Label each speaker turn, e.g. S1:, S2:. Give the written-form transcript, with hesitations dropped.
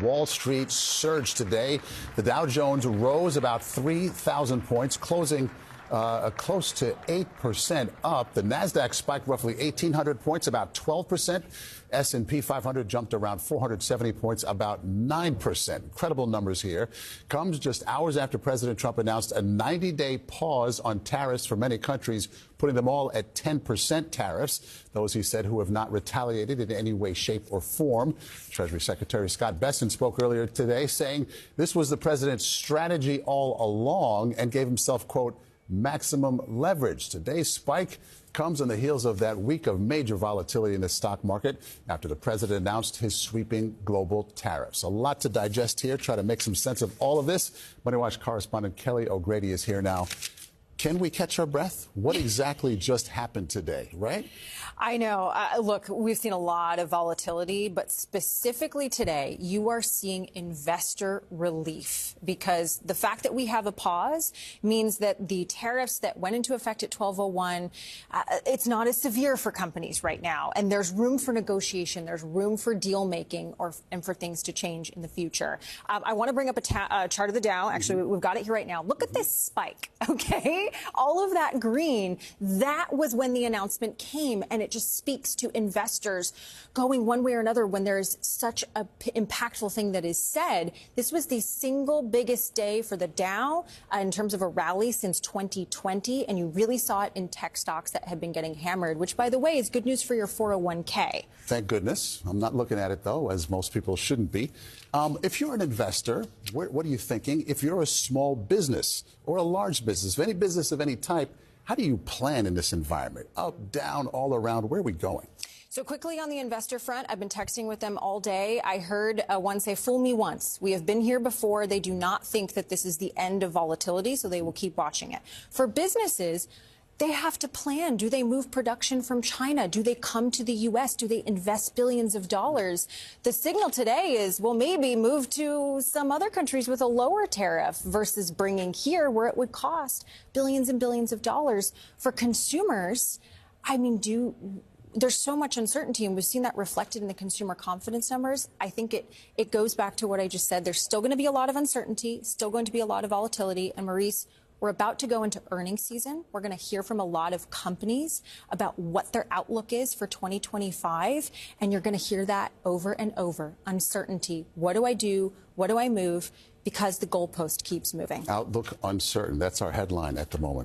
S1: Wall Street surged today. The Dow Jones rose about 3,000 points, closing close to 8% up. The Nasdaq spiked roughly 1,800 points, about 12%. S&P 500 jumped around 470 points, about 9%. Incredible numbers here. Comes just hours after President Trump announced a 90-day pause on tariffs for many countries, putting them all at 10% tariffs. Those, he said, who have not retaliated in any way, shape, or form. Treasury Secretary Scott Bessent spoke earlier today saying this was the president's strategy all along and gave himself, quote, maximum leverage. Today's spike comes on the heels of that week of major volatility in the stock market after the president announced his sweeping global tariffs. A lot to digest here. Try to make some sense of all of this. Money Watch correspondent Kelly O'Grady is here now. Can we catch our breath? What exactly just happened today, right?
S2: I know. Look, we've seen a lot of volatility, but specifically today, you are seeing investor relief because the fact that we have a pause means that the tariffs that went into effect at 12/01, it's not as severe for companies right now. And there's room for negotiation. There's room for deal making and for things to change in the future. I want to bring up a chart of the Dow. Actually, we've got it here right now. Look at this spike, okay? All of that green, that was when the announcement came, and it just speaks to investors going one way or another when there's such an impactful thing that is said. This was the single biggest day for the Dow in terms of a rally since 2020, and you really saw it in tech stocks that have been getting hammered, which, by the way, is good news for your 401k.
S1: Thank goodness. I'm not looking at it, though, as most people shouldn't be. If you're an investor, what are you thinking? If you're a small business or a large business, any business of any type, how do you plan in this environment? Up, down, all around? Where are we going?
S2: So quickly on the investor front, I've been texting with them all day. I heard one say, fool me once. We have been here before. They do not think that this is the end of volatility, so they will keep watching it. For businesses, they have to plan. Do they move production from China? Do they come to the U.S.? Do they invest billions of dollars? The signal today is, well, maybe move to some other countries with a lower tariff versus bringing here where it would cost billions and billions of dollars. For consumers, I mean, there's so much uncertainty, and we've seen that reflected in the consumer confidence numbers. I think it goes back to what I just said. There's still going to be a lot of uncertainty, still going to be a lot of volatility. And Maurice, we're about to go into earnings season. We're going to hear from a lot of companies about what their outlook is for 2025. And you're going to hear that over and over. Uncertainty. What do I do? What do I move? Because the goalpost keeps moving.
S1: Outlook uncertain. That's our headline at the moment.